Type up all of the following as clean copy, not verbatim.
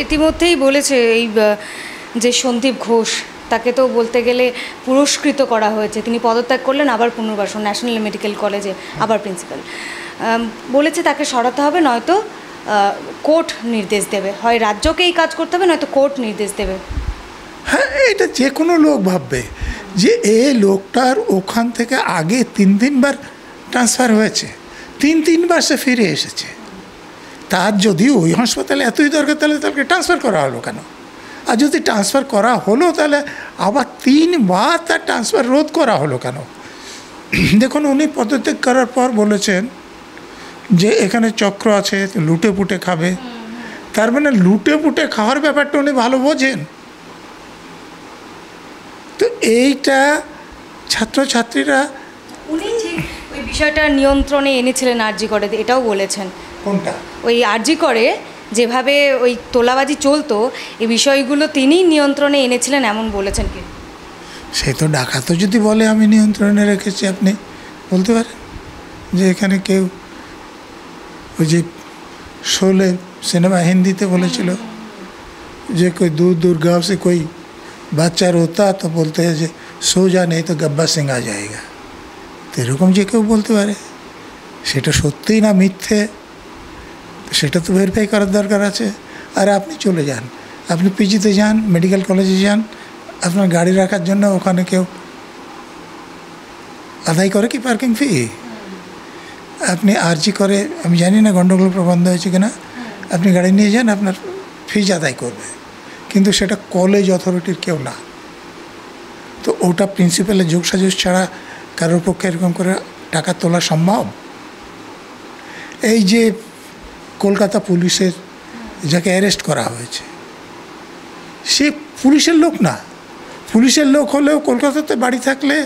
ইতিমধ্যেই বলেছে এই যে সন্দীপ ঘোষ, তাকে তো বলতে গেলে পুরস্কৃত করা হয়েছে। তিনি পদত্যাগ করলেন, আবার পুনর্বাসন, ন্যাশনাল মেডিকেল কলেজে আবার প্রিন্সিপাল। বলেছে তাকে সরাতে হবে, নয়তো কোর্ট নির্দেশ দেবে, হয় রাজ্যকেই কাজ করতে হবে নয়তো কোর্ট নির্দেশ দেবে। হ্যাঁ, এটা যে কোনো লোক ভাববে যে এই লোকটার ওখান থেকে আগে 3 বার ট্রান্সফার হয়েছে, 3বার সে ফিরে এসেছে। তার যদি ওই হাসপাতালে এতই দরকার তাহলে তাকে ট্রান্সফার করা হলো কেন? আর যদি ট্রান্সফার করা হলো তাহলে আবার 3বার তার ট্রান্সফার রোধ করা হলো কেন? দেখুন, উনি পদত্যাগ করার পর বলেছেন যে এখানে চক্র আছে, লুটে পুটে খাবে। তার মানে লুটে পুটে খাওয়ার ব্যাপারটা উনি ভালো বোঝেন। তো এইটা ছাত্রছাত্রীরা, উনি ঠিক ওই বিষয়টা নিয়ন্ত্রণে এনেছিলেন আরজি করে, এটাও বলেছেন। কোনটা? ওই আরজি করে যেভাবে ওই তোলাবাজি চলতো, এই বিষয়গুলো তিনি নিয়ন্ত্রণে এনেছিলেন এমন বলেছেন কি? সে তো ডাকাতও যদি বলে আমি নিয়ন্ত্রণে রেখেছি, আপনি বলতে পারেন যে এখানে কেউ ওই যে শোলে সিনেমা হিন্দিতে বলেছিল যে कोई दूर दूर गांव से कोई বাচ্চা রোতা তো বলতে হয় যে সোজা নেই তো গব্বর সিং আ যায়গা। তো এরকম যে কেউ বলতে পারে, সেটা সত্যিই না মিথ্যে, সেটা তো ভেরিফাই করার দরকার আছে। আর আপনি চলে যান, আপনি পিজিতে যান, মেডিকেল কলেজে যান, আপনার গাড়ি রাখার জন্য ওখানে কেউ আদায় করে কি পার্কিং ফি? আপনি আরজি করে, আমি জানি না গণ্ডগোল প্রবন্ধ হয়েছে কিনা, আপনি গাড়ি নিয়ে যান, আপনার ফিজ আদায় করবে, কিন্তু সেটা কলেজ অথরিটির কেউ না। তো ওটা প্রিন্সিপালের যোগসাজশ ছাড়া কারোর পক্ষে এরকম করে টাকা তোলা সম্ভব? এই যে কলকাতা পুলিশের যাকে অ্যারেস্ট করা হয়েছে, সে পুলিশের লোক না। পুলিশের লোক হলেও কলকাতাতে বাড়ি থাকলে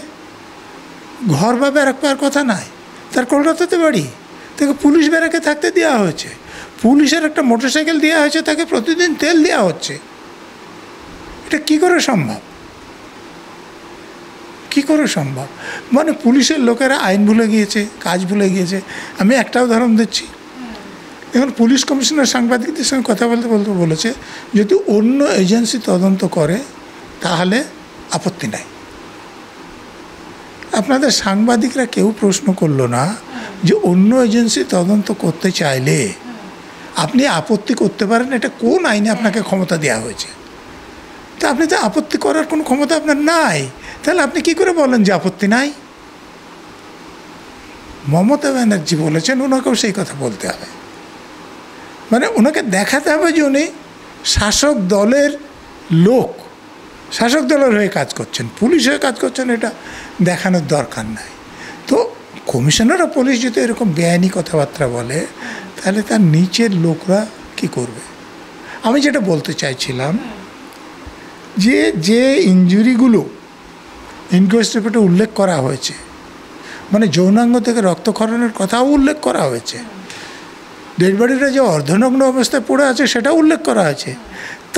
ঘর বা ব্যারাক পাওয়ার কথা নাই, তার কলকাতাতে বাড়ি, তাকে পুলিশ ব্যারাকে থাকতে দেওয়া হয়েছে। পুলিশের একটা মোটরসাইকেল দেওয়া হয়েছে, তাকে প্রতিদিন তেল দেওয়া হচ্ছে। এটা কী করে সম্ভব? কী করে সম্ভব? মানে পুলিশের লোকেরা আইন ভুলে গিয়েছে, কাজ ভুলে গিয়েছে। আমি একটা উদাহরণ দিচ্ছি। এখন পুলিশ কমিশনার সাংবাদিকদের সঙ্গে কথা বলতে বলতে বলেছে যদি অন্য এজেন্সি তদন্ত করে তাহলে আপত্তি নাই। আপনাদের সাংবাদিকরা কেউ প্রশ্ন করলো না যে অন্য এজেন্সি তদন্ত করতে চাইলে আপনি আপত্তি করতে পারেন, এটা কোন আইনে আপনাকে ক্ষমতা দেওয়া হয়েছে? তা আপনি তো আপত্তি করার কোনো ক্ষমতা আপনার নাই, তাহলে আপনি কি করে বলেন যে আপত্তি নাই? মমতা ব্যানার্জি বলেছেন, ওনাকেও সেই কথা বলতে হবে। মানে ওনাকে দেখাতে হবে যে উনি শাসক দলের লোক, শাসক দলের হয়ে কাজ করছেন, পুলিশ হয়ে কাজ করছেন, এটা দেখানোর দরকার নাই। তো কমিশনার অফ পুলিশ যদি এরকম বেআইনি কথাবার্তা বলে তাহলে তার নিচের লোকরা কি করবে? আমি যেটা বলতে চাইছিলাম যে যে ইনজুরিগুলো ইনকোয়েস্ট রিপোর্টে উল্লেখ করা হয়েছে, মানে যৌনাঙ্গ থেকে রক্তক্ষরণের কথাও উল্লেখ করা হয়েছে, ডেড বডিটা যে অর্ধনগ্ন অবস্থায় পড়ে আছে সেটাও উল্লেখ করা হয়েছে।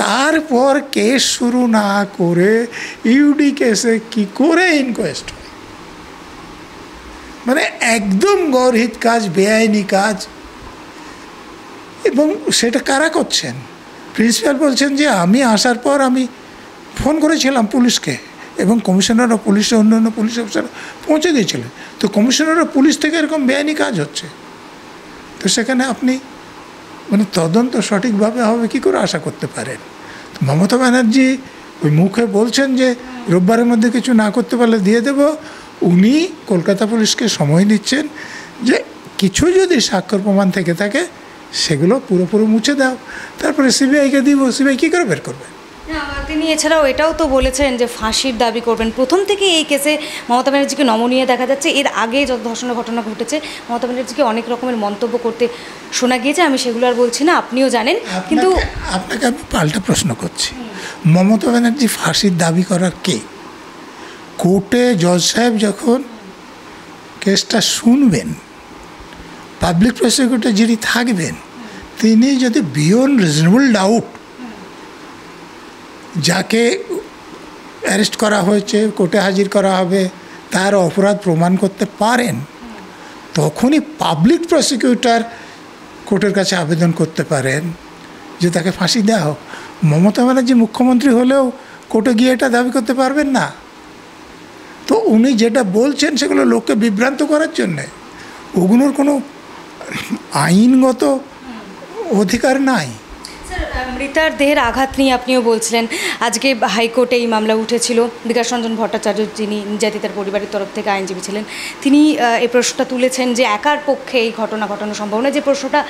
তারপর কেস শুরু না করে ইউডি কেসে কি করে ইনকোয়েস্ট হয়? মানে একদম গর্হিত কাজ, বেআইনি কাজ। এবং সেটা কারা করছেন? প্রিন্সিপাল বলছেন যে আমি আসার পর আমি ফোন করেছিলাম পুলিশকে এবং কমিশনার অফ পুলিশের অন্যান্য পুলিশ অফিসার পৌঁছে দিয়েছিলেন। তো কমিশনার অফ পুলিশ থেকে এরকম বেআইনি কাজ হচ্ছে, তো সেখানে আপনি মানে তদন্ত সঠিকভাবে হবে কী করে আশা করতে পারেন? তো মমতা ব্যানার্জি ওই মুখে বলছেন যে রোববারের মধ্যে কিছু না করতে পারলে দিয়ে দেব। উনি কলকাতা পুলিশকে সময় দিচ্ছেন যে কিছু যদি স্বাক্ষর প্রমাণ থেকে থাকে সেগুলো পুরোপুরি মুছে দাও, তারপরে সিবিআইকে দিব। সিবিআই কী করে বের করবে? তিনি এছাড়াও এটাও তো বলেছেন যে ফাঁসির দাবি করবেন। প্রথম থেকে এই কেসে মমতা ব্যানার্জিকে নমনীয় দেখা যাচ্ছে। এর আগে যত ধর্ষণের ঘটনা ঘটেছে মমতা ব্যানার্জিকে অনেক রকমের মন্তব্য করতে শোনা গিয়েছে, আমি সেগুলো আর বলছি না, আপনিও জানেন। কিন্তু আপনাকে আমি পাল্টা প্রশ্ন করছি, মমতা ব্যানার্জি ফাঁসির দাবি করার কে? কোর্টে জজ সাহেব যখন কেসটা শুনবেন, পাবলিক প্রসিকিউটর যিনি থাকবেন তিনি যদি বিয়ন্ড রিজনেবল ডাউট যাকে অ্যারেস্ট করা হয়েছে, কোর্টে হাজির করা হবে, তার অপরাধ প্রমাণ করতে পারেন, তখনই পাবলিক প্রসিকিউটর কোর্টের কাছে আবেদন করতে পারেন যে তাকে ফাঁসি দেওয়া হোক। মমতা ব্যানার্জি মুখ্যমন্ত্রী হলেও কোর্টে গিয়ে এটা দাবি করতে পারবেন না। তো উনি যেটা বলছেন সেগুলো লোককে বিভ্রান্ত করার জন্যে, ওগুলোর কোনো আইনগত অধিকার নাই। স্যার, মৃতার দেহের আঘাত নিয়ে আপনিও বলছিলেন, আজকে হাইকোর্টে এই মামলা উঠেছিল। বিকাশ রঞ্জন ভট্টাচার্য, যিনি নির্যাতিতার পরিবারের তরফ থেকে আইনজীবী ছিলেন, তিনি এই প্রশ্নটা তুলেছেন যে একার পক্ষে এই ঘটনা ঘটানো সম্ভব নয়, যে প্রশ্নটা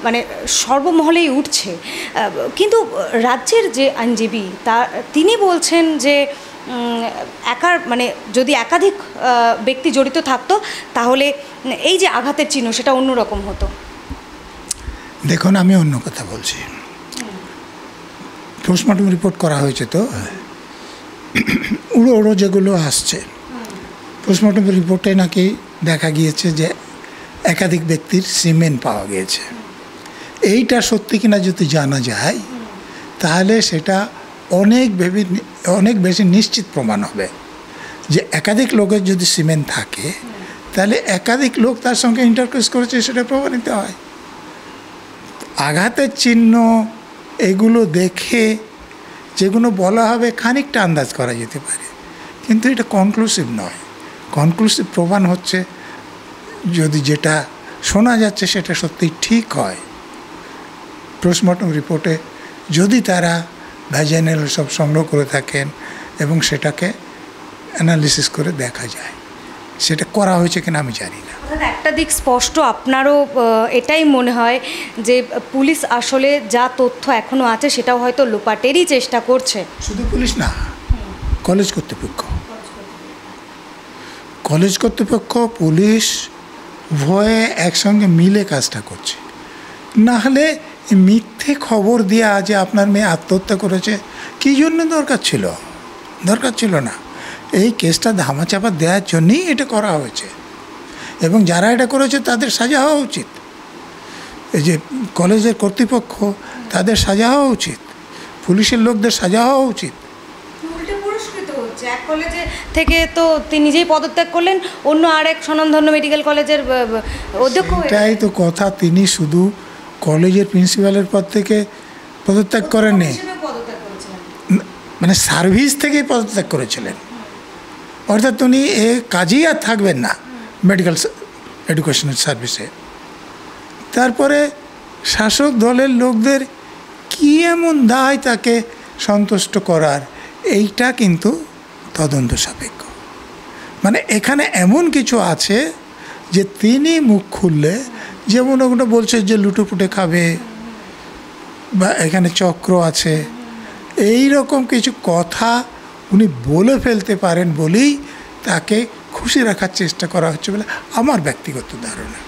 মানে সর্বমহলেই উঠছে। কিন্তু রাজ্যের যে আইনজীবী তিনি বলছেন যে একার মানে যদি একাধিক ব্যক্তি জড়িত থাকতো তাহলে এই যে আঘাতের চিহ্ন সেটা অন্যরকম হতো। দেখুন, আমি অন্য কথা বলছি। পোস্টমর্টম রিপোর্ট করা হয়েছে, তো উড়ো উড়ো যেগুলো আসছে, পোস্টমর্টম রিপোর্টে নাকি দেখা গিয়েছে যে একাধিক ব্যক্তির সিমেন্ট পাওয়া গিয়েছে। এইটা সত্যি কিনা যদি জানা যায় তাহলে সেটা অনেক বেশি নিশ্চিত প্রমাণ হবে যে একাধিক লোকের যদি সিমেন্ট থাকে তাহলে একাধিক লোক তার সঙ্গে ইন্টারকোর্স করেছে, সেটা প্রমাণিত হয়। আঘাতের চিহ্ন এগুলো দেখে যেগুলো বলা হবে খানিকটা আন্দাজ করা যেতে পারে, কিন্তু এটা কনক্লুসিভ নয়। কনক্লুসিভ প্রমাণ হচ্ছে যদি যেটা শোনা যাচ্ছে সেটা সত্যি ঠিক হয়। পোস্টমর্টম রিপোর্টে যদি তারা ভ্যাজাইনাল সব সংগ্রহ করে থাকেন এবং সেটাকে অ্যানালিসিস করে দেখা যায়, সেটা করা হয়েছে কিনা আমি জানি না। একটা দিক স্পষ্ট, আপনারও এটাই মনে হয় যে পুলিশ আসলে যা তথ্য এখনও আছে সেটাও হয়তো লোপাটেরই চেষ্টা করছে। শুধু পুলিশ না, কলেজ কর্তৃপক্ষ পুলিশ উভয়ে একসঙ্গে মিলে কাজটা করছে। না হলে মিথ্যে খবর দেওয়া যে আপনার মেয়ে আত্মহত্যা করেছে, কী জন্য দরকার ছিল না। এই কেসটা ধামাচাপা দেওয়ার জন্যই এটা করা হয়েছে, এবং যারা এটা করেছে তাদের সাজা হওয়া উচিত। এই যে কলেজের কর্তৃপক্ষ, তাদের সাজা হওয়া উচিত, পুলিশের লোকদের সাজা হওয়া উচিত। উল্টে পুরস্কৃত হচ্ছে। এক কলেজে থেকে তো তিনি নিজেই পদত্যাগ করলেন, অন্য আরেক স্বনামধন্য মেডিকেল কলেজের অধ্যক্ষ। এটাই তো কথা, তিনি শুধু কলেজের প্রিন্সিপালের পদ থেকে পদত্যাগ করেননি, মানে সার্ভিস থেকেই পদত্যাগ করেছিলেন। অর্থাৎ উনি এ কাজেই আর থাকবেন না মেডিকেল এডুকেশনাল সার্ভিসে। তারপরে শাসক দলের লোকদের কী এমন দায় তাকে সন্তুষ্ট করার, এইটা কিন্তু তদন্ত সাপেক্ষ। মানে এখানে এমন কিছু আছে যে তিনি মুখ খুললে, যেমন ওগুলো বলছে যে লুটোপুটে খাবে বা এখানে চক্র আছে, এই রকম কিছু কথা উনি বলে ফেলতে পারেন বলেই তাকে খুশি রাখার চেষ্টা করা হচ্ছে বলে আমার ব্যক্তিগত ধারণা।